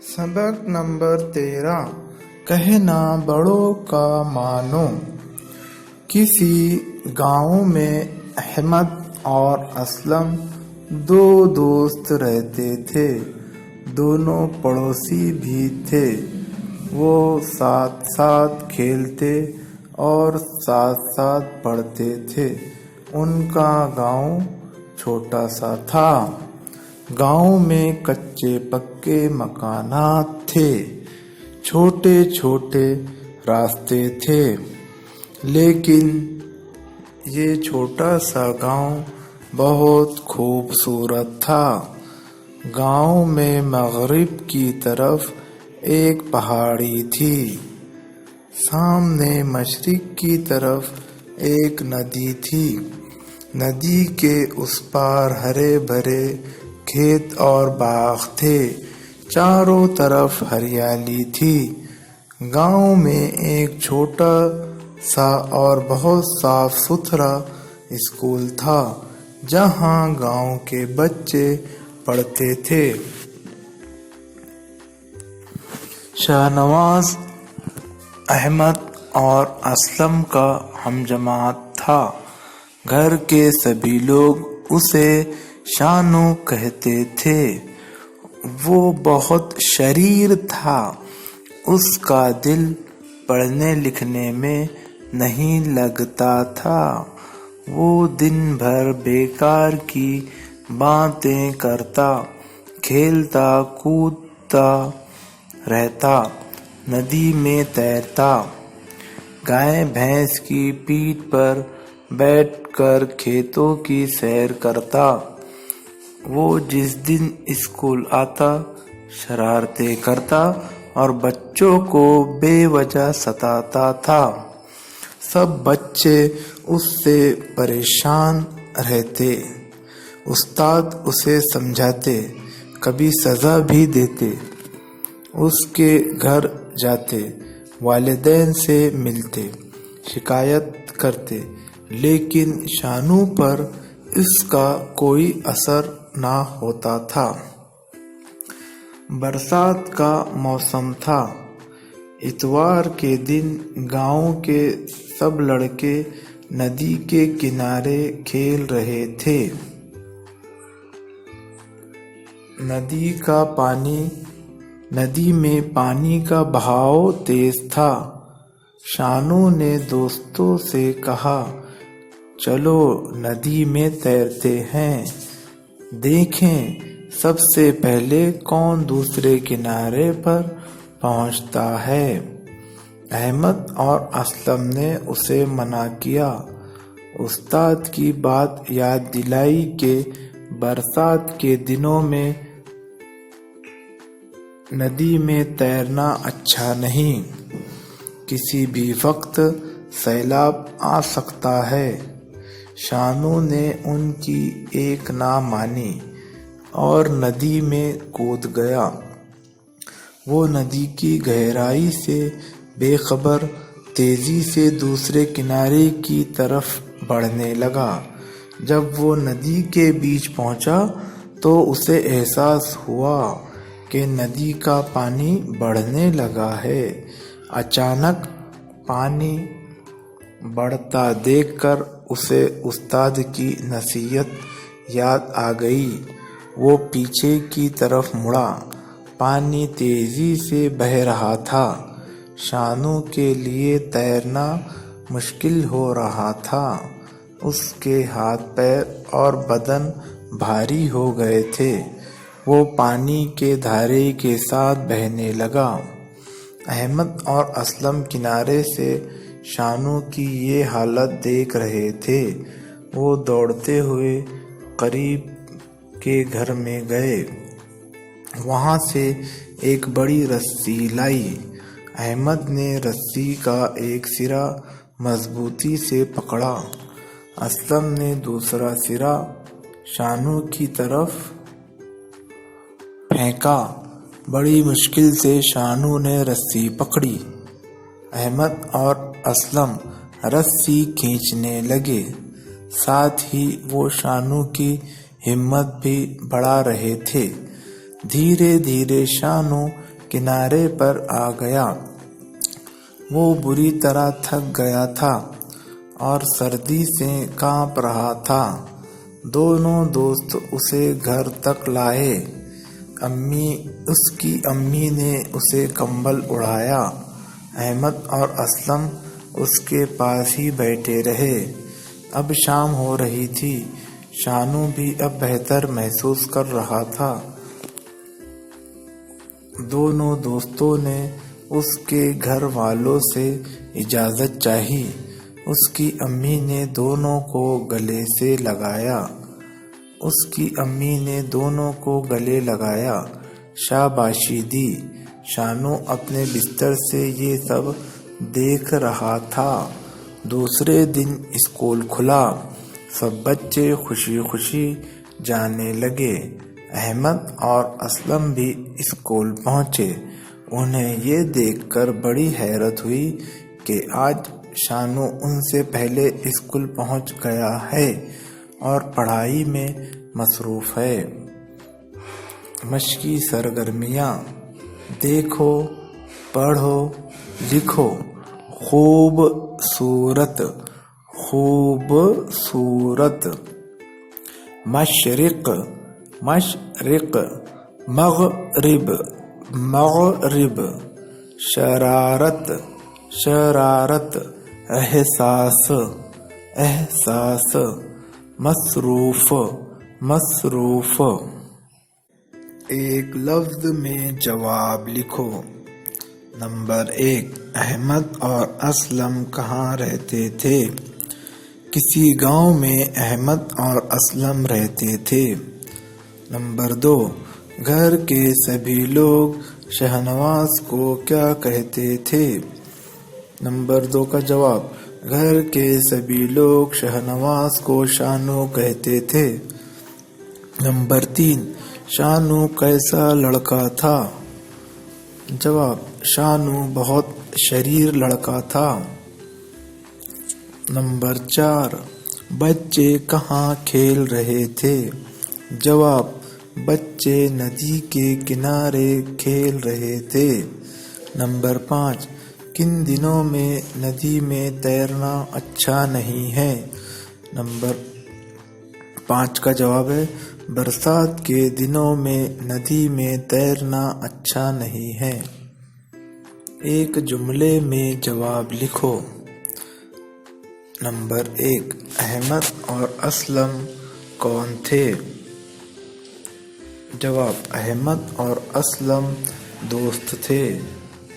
सबक नंबर 13 कहना बड़ों का मानो। किसी गांव में अहमद और असलम दो दोस्त रहते थे। दोनों पड़ोसी भी थे। वो साथ साथ खेलते और साथ साथ पढ़ते थे। उनका गांव छोटा सा था। गांव में कच्चे पक्के मकानात थे। छोटे छोटे रास्ते थे। लेकिन ये छोटा सा गांव बहुत खूबसूरत था। गांव में मगरिब की तरफ एक पहाड़ी थी। सामने मशरिक की तरफ एक नदी थी। नदी के उस पार हरे भरे खेत और बाग थे। चारों तरफ हरियाली थी। गांव में एक छोटा सा और बहुत साफ सुथरा स्कूल था, जहां गांव के बच्चे पढ़ते थे। शाहनवाज अहमद और असलम का हमजमात था। घर के सभी लोग उसे शानू कहते थे। वो बहुत शरीर था। उसका दिल पढ़ने लिखने में नहीं लगता था। वो दिन भर बेकार की बातें करता, खेलता कूदता रहता, नदी में तैरता, गाय भैंस की पीठ पर बैठकर खेतों की सैर करता। वो जिस दिन स्कूल आता शरारतें करता और बच्चों को बेवजह सताता था। सब बच्चे उससे परेशान रहते। उस्ताद उसे समझाते, कभी सजा भी देते। उसके घर जाते, वालिदैन से मिलते, शिकायत करते, लेकिन शानू पर इसका कोई असर ना होता था। बरसात का मौसम था। इतवार के दिन गांव के सब लड़के नदी के किनारे खेल रहे थे। नदी में पानी का बहाव तेज था। शानू ने दोस्तों से कहा, चलो नदी में तैरते हैं, देखें सबसे पहले कौन दूसरे किनारे पर पहुंचता है। अहमद और असलम ने उसे मना किया। उस्ताद की बात याद दिलाई कि बरसात के दिनों में नदी में तैरना अच्छा नहीं। किसी भी वक्त सैलाब आ सकता है। शानू ने उनकी एक ना मानी और नदी में कूद गया। वो नदी की गहराई से बेखबर तेजी से दूसरे किनारे की तरफ बढ़ने लगा। जब वो नदी के बीच पहुंचा तो उसे एहसास हुआ कि नदी का पानी बढ़ने लगा है। अचानक पानी बढ़ता देखकर उसे उस्ताद की नसीहत याद आ गई। वो पीछे की तरफ मुड़ा। पानी तेजी से बह रहा था। शानू के लिए तैरना मुश्किल हो रहा था। उसके हाथ पैर और बदन भारी हो गए थे। वो पानी के धारे के साथ बहने लगा। अहमद और असलम किनारे से शानू की ये हालत देख रहे थे। वो दौड़ते हुए करीब के घर में गए। वहां से एक बड़ी रस्सी लाई। अहमद ने रस्सी का एक सिरा मजबूती से पकड़ा। असलम ने दूसरा सिरा शानू की तरफ फेंका। बड़ी मुश्किल से शानू ने रस्सी पकड़ी। अहमद और असलम रस्सी खींचने लगे। साथ ही वो शानू की हिम्मत भी बढ़ा रहे थे। धीरे धीरे शानू کنارے پر آ گیا۔ وہ بری طرح تھک گیا تھا اور سردی سے کانپ رہا تھا۔ دونوں دوست اسے گھر تک لائے۔ اس کی امی نے اسے کمبل اڑایا۔ احمد اور اسلم اس کے پاس ہی بیٹھے رہے۔ اب شام ہو رہی تھی۔ شانو بھی اب بہتر محسوس کر رہا تھا۔ دونوں دوستوں نے اس کے گھر والوں سے اجازت چاہی۔ اس کی امی نے دونوں کو گلے سے لگایا۔ شاباشی دی۔ شانو اپنے بستر سے یہ سب دیکھ رہا تھا۔ دوسرے دن اسکول کھلا۔ سب بچے خوشی خوشی جانے لگے۔ احمد اور اسلم بھی اسکول پہنچے۔ انہیں یہ دیکھ کر بڑی حیرت ہوئی کہ آج شانو ان سے پہلے اسکول پہنچ گیا ہے اور پڑھائی میں مصروف ہے۔ مشقی سرگرمیاں: دیکھو، پڑھو، لکھو۔ خوبصورت، خوبصورت۔ مشرق، مشرق۔ مغرب، مغرب۔ شرارت، شرارت۔ احساس، احساس۔ مصروف، مصروف۔ ایک لفظ میں جواب لکھو۔ نمبر 1، احمد اور اسلم کہاں رہتے تھے؟ کسی گاؤں میں احمد اور اسلم رہتے تھے۔ نمبر 2، گھر کے سبھی لوگ شہنواز کو کیا کہتے تھے؟ نمبر 2 کا جواب: گھر کے سبھی لوگ شہنواز کو شانو کہتے تھے۔ نمبر 3، شانو کیسا لڑکا تھا؟ جواب: شانو بہت شریر لڑکا تھا۔ نمبر 4، بچے کہاں کھیل رہے تھے؟ جواب: بچے ندی کے کنارے کھیل رہے تھے۔ نمبر 5، کن دنوں میں ندی میں تیرنا اچھا نہیں ہے؟ نمبر 5 کا جواب ہے: برسات کے دنوں میں ندی میں تیرنا اچھا نہیں ہے۔ ایک جملے میں جواب لکھو۔ نمبر 1، احمد اور اسلم کون تھے؟ جواب: احمد اور اسلم دوست تھے۔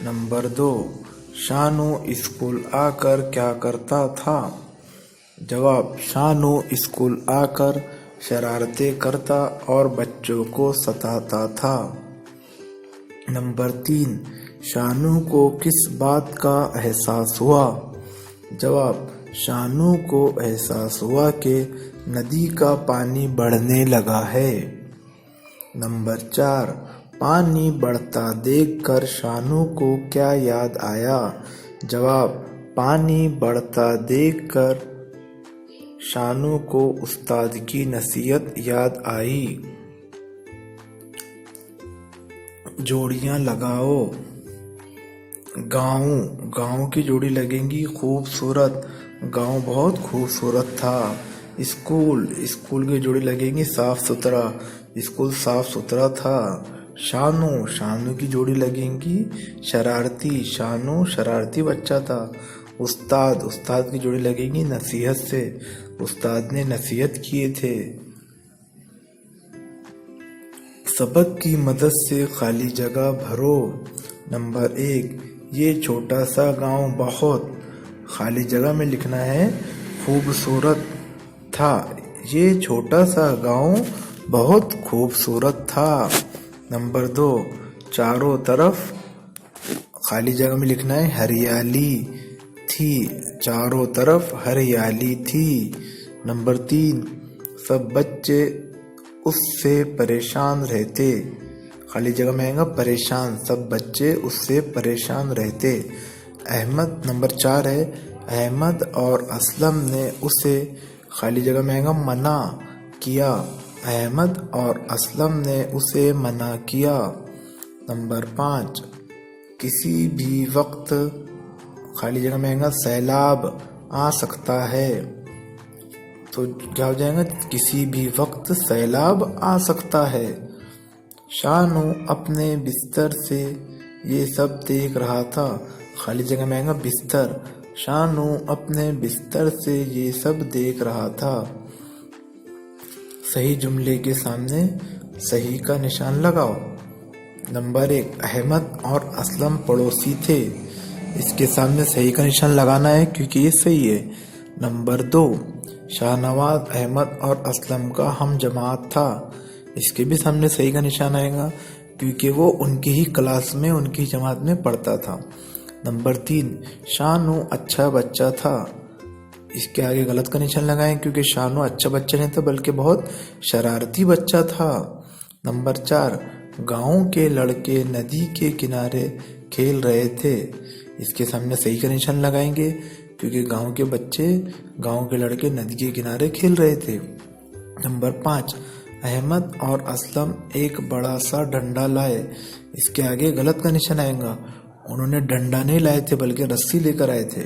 نمبر 2، شانو اسکول آ کر کیا کرتا تھا؟ جواب: شانو اسکول آ کر شرارتیں کرتا اور بچوں کو ستاتا تھا۔ نمبر 3، شانو کو کس بات کا احساس ہوا؟ جواب: شانو کو احساس ہوا کہ ندی کا پانی بڑھنے لگا ہے۔ نمبر 4، پانی بڑھتا دیکھ کر شانو کو کیا یاد آیا؟ جواب: پانی بڑھتا دیکھ کر شانو کو استاد کی نصیحت یاد آئی۔ جوڑیاں لگاؤ۔ گاؤں، گاؤں کی جوڑی لگیں گی خوبصورت، گاؤں بہت خوبصورت تھا۔ اسکول، اسکول کی جوڑی لگیں گی صاف ستھرا، اسکول صاف ستھرا تھا۔ شانو، شانو کی جوڑی لگیں گی شرارتی، شانو شرارتی بچہ تھا۔ استاد، استاد کی جوڑی لگیں گی نصیحت سے، استاد نے نصیحت کیے تھے۔ سبق کی مدد سے خالی جگہ بھرو۔ نمبر 1، یہ چھوٹا سا گاؤں بہت، خالی جگہ میں لکھنا ہے خوبصورت تھا۔ یہ چھوٹا سا گاؤں بہت خوبصورت تھا۔ نمبر 2، چاروں طرف خالی جگہ میں لکھنا ہے ہریالی تھی، چاروں طرف ہریالی تھی۔ نمبر 3، سب بچے اس سے پریشان رہتے، خالی جگہ میں آئے گا پریشان، سب بچے اس سے پریشان رہتے۔ احمد، نمبر 4 ہے احمد اور اسلم نے اسے، خالی جگہ میں آئے گا منع کیا، احمد اور اسلم نے اسے منع کیا۔ नंबर 5, किसी भी वक्त खाली जगह में आएगा सैलाब आ सकता है। तो क्या हो जाएगा, किसी भी वक्त सैलाब आ सकता है। शानू अपने बिस्तर से ये सब देख रहा था। खाली जगह में आएगा बिस्तर। शानू अपने बिस्तर से ये सब देख रहा था। सही जुमले के सामने सही का निशान लगाओ। नंबर 1, अहमद और असलम पड़ोसी थे। इसके सामने सही का निशान लगाना है क्योंकि ये सही है। नंबर 2, शाहनवाज अहमद और असलम का हम जमात था। इसके भी सामने सही का निशान आएगा क्योंकि वो उनकी ही क्लास में, उनकी जमात में पढ़ता था। नंबर 3, शानू अच्छा बच्चा था। इसके आगे गलत का निशान लगाएं क्योंकि शानू अच्छा बच्चा नहीं था बल्कि बहुत शरारती बच्चा था। नंबर 4, गांव के लड़के नदी के किनारे खेल रहे थे। इसके सामने सही का निशान लगाएंगे क्योंकि गांव के बच्चे, गांव के लड़के नदी के किनारे खेल रहे थे। नंबर 5, अहमद और असलम एक बड़ा सा डंडा लाए। इसके आगे गलत का निशान आएगा। उन्होंने डंडा नहीं लाए थे बल्कि रस्सी लेकर आए थे।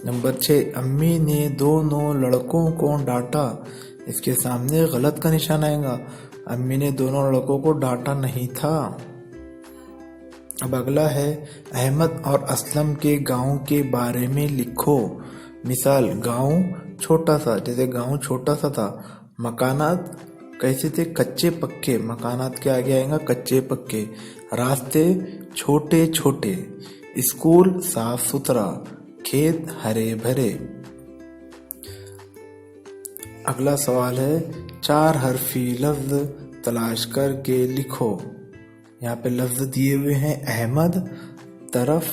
नंबर 6, अम्मी ने दोनों लड़कों को डांटा। इसके सामने गलत का निशान आएगा। अम्मी ने दोनों लड़कों को डांटा नहीं था। अब अगला है, अहमद और असलम के गांव के बारे में लिखो। मिसाल, गांव छोटा सा, जैसे गांव छोटा सा था। मकानात कैसे थे, कच्चे पक्के। मकानात के आगे आएगा कच्चे पक्के। रास्ते छोटे छोटे। स्कूल साफ सुथरा। खेत हरे भरे। अगला सवाल है, 4 हरफी लफ्ज तलाश करके लिखो। यहाँ पे लफ्ज दिए हुए हैं, अहमद, तरफ,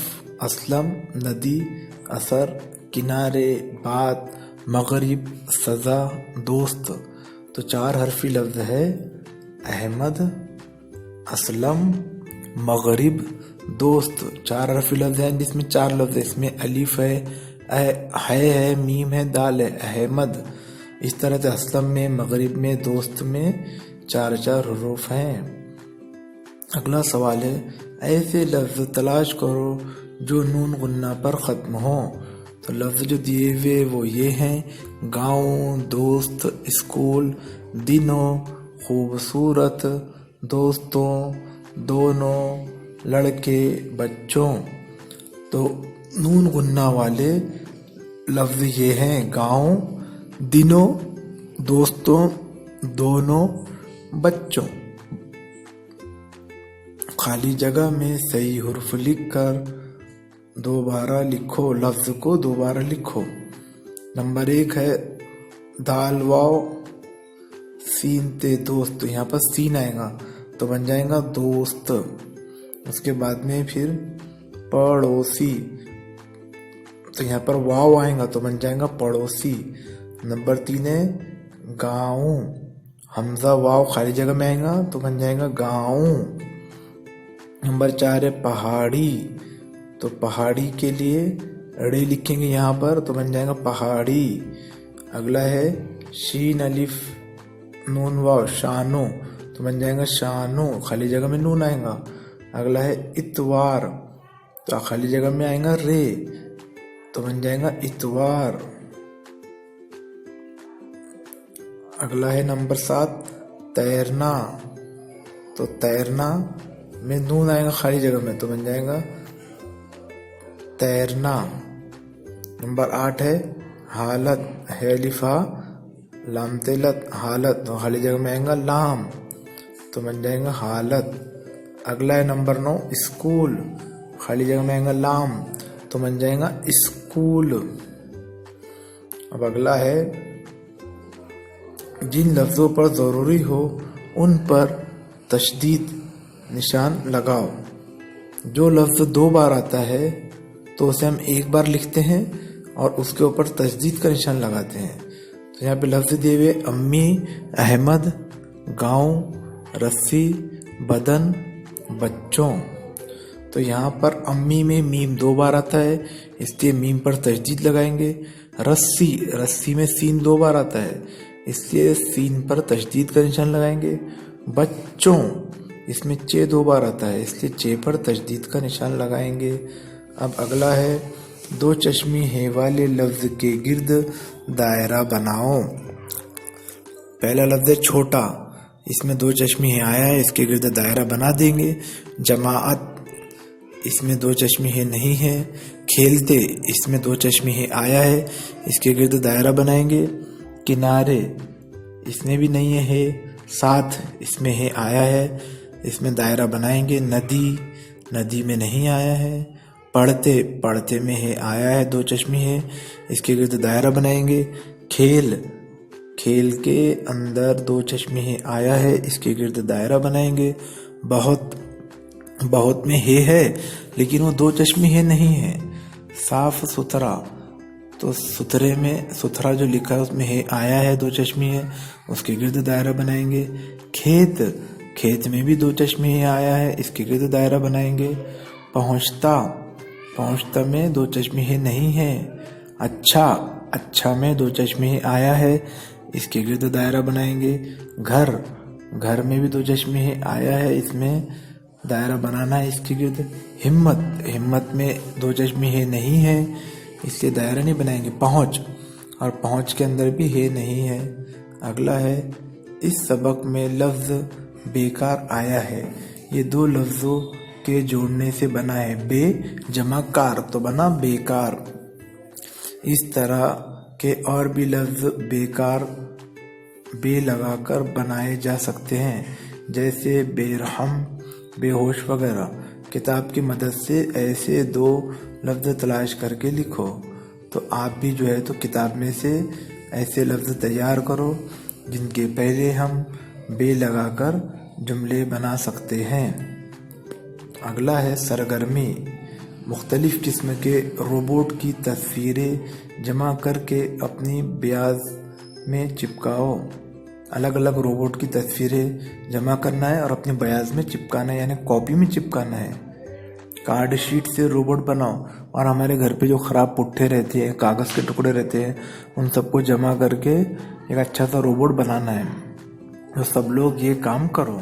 असलम, नदी, असर, किनारे, बात, मगरिब, सजा, दोस्त। तो 4 हरफी लफ्ज है, अहमद, असलम, मगरिब, दोस्त। 4 हरफी लफ्ज है जिसमें 4 लफ्ज है। इसमें अलिफ है, मीम है, दाल है। अहमद। इस तरह से असलम में, मगरिब में, दोस्त में 4 हरूफ हैं। अगला सवाल है, ऐसे लफ्ज तलाश करो जो नून गुन्ना पर ख़त्म हो। तो लफ्ज जो दिए हुए वो ये हैं, गाँव, दोस्त, स्कूल, दिनों, खूबसूरत, दोस्तों, दोनों, लड़के, बच्चों। तो नून गुन्ना वाले लफ्ज ये हैं, गाँव, दिनों, दोस्तों, दोनों, बच्चों। खाली जगह में सही हुर्फ लिखकर दोबारा लिखो। लफ्ज को दोबारा लिखो। नंबर 1 है, दाल वाव सीन ते दोस्त। तो यहाँ पर सीन आएगा तो बन जाएगा दोस्त। उसके बाद में फिर पड़ोसी, तो यहाँ पर वाव आएगा तो बन जाएगा पड़ोसी। नंबर 3 है, गाँव, हमजा वाव खाली जगह में आएगा तो बन जाएगा गाँव। नंबर 4 है, पहाड़ी। तो पहाड़ी के लिए रे लिखेंगे यहाँ पर तो बन जाएगा पहाड़ी। अगला है, शीन अलिफ नून वाव, शानो। तो बन जाएगा शानो, खाली जगह में नून आएगा। अगला है, इतवार। तो खाली जगह में आएगा रे तो बन जाएगा इतवार। अगला है नंबर 7, तैरना। तो तैरना में नून आएगा खाली जगह में तो बन जाएगा तैरना। नंबर 8 है, हालत, है लिफा लाम तेलत, हालत। तो खाली जगह में आएगा लाम तो बन जाएगा हालत। अगला है नंबर 9, स्कूल। खाली जगह में आएगा लाम तो बन जाएगा स्कूल। अब अगला है, जिन लफ्जों पर जरूरी हो उन पर तशदीद निशान लगाओ। जो लफ्ज 2 बार आता है तो उसे हम 1 बार लिखते हैं और उसके ऊपर तशदीद का निशान लगाते हैं। तो यहाँ पे लफ्ज दिए हुए, अम्मी, अहमद, गाँव, रस्सी, बदन, बच्चों। तो यहाँ पर अम्मी में मीम 2 बार आता है इसलिए मीम पर तशदीद लगाएंगे। रस्सी, रस्सी में सीन 2 बार आता है इसलिए सीन पर तशदीद का निशान लगाएंगे। बच्चों, اس میں چے 2 بار آتا ہے، اس لیے چے پر تشدید کا نشان لگائیں گے۔ اب اگلا ہے 2 چشمی ہے والے لفظ کے گرد دائرہ بناؤ۔ پہلا لفظ ہے چھوٹا، اس میں 2 چشمی ہے آیا ہے، اس کے گرد دائرہ بنا دیں گے۔ جماعت، اس میں 2 چشمی ہے نہیں ہے۔ کھیلتے، اس میں 2 چشمی ہے آیا ہے، اس کے گرد دائرہ بنائیں گے۔ کنارے، اس میں بھی نہیں ہے۔ ساتھ، اس میں ہے آیا ہے، اس میں دائرہ بنائیں گے۔ ندی، ندی میں نہیں آیا ہے۔ پڑھتے، پڑھتے میں ہے آیا ہے، 2 چشمی ہے، اس کے گرد دائرہ بنائیں گے۔ کھیل، کھیل کے اندر 2 چشمی ہے آیا ہے، اس کے گرد دائرہ بنائیں گے۔ بہت، بہت میں ہے لیکن وہ 2 چشمی ہے نہیں ہے۔ صاف ستھرا، تو ستھرے میں، ستھرا جو لکھا ہے اس میں ہے آیا ہے، 2 چشمی ہے، اس کے گرد دائرہ بنائیں گے۔ کھیت، کھیت میں بھی 2 چشمی ہے آیا ہے، اس کے گرد دائرہ بنائیں گے۔ پہنچتا، پہنچتا میں 2 چشمی ہے نہیں ہے۔ اچھا، اچھا میں 2 چشمی ہے آیا ہے، اس کے گرد دائرہ بنائیں گے۔ گھر، گھر میں بھی 2 چشمی ہے آیا ہے، اس میں دائرہ بنانا ہے اس کے گرد۔ ہمت، ہمت میں 2 چشمی ہے نہیں ہے، اس لیے دائرہ نہیں بنائیں گے۔ پہنچ، اور پہنچ کے اندر بھی ہے نہیں ہے۔ اگلا ہے اس سبق میں لفظ بیکار آیا ہے، یہ 2 لفظوں کے جوڑنے سے بنا ہے۔ بے جمع کار تو بنا بیکار۔ اس طرح کے اور بھی لفظ بیکار بے لگا کر بنائے جا سکتے ہیں، جیسے بے رحم، بے ہوش وغیرہ۔ کتاب کی مدد سے ایسے 2 لفظ تلاش کر کے لکھو۔ تو آپ بھی جو ہے تو کتاب میں سے ایسے لفظ تیار کرو جن کے پہلے ہم بے لگا کر جملے بنا سکتے ہیں۔ اگلا ہے سرگرمی۔ مختلف قسم کے روبوٹ کی تصویریں جمع کر کے اپنی بیاض میں چپکاؤ۔ الگ الگ روبوٹ کی تصویریں جمع کرنا ہے اور اپنی بیاض میں چپکانا ہے، یعنی کاپی میں چپکانا ہے۔ کارڈ شیٹ سے روبوٹ بناؤ، اور ہمارے گھر پہ جو خراب پٹھے رہتے ہیں، کاغذ کے ٹکڑے رہتے ہیں، ان سب کو جمع کر کے ایک اچھا سا روبوٹ بنانا ہے۔ تو سب لوگ یہ کام کرو۔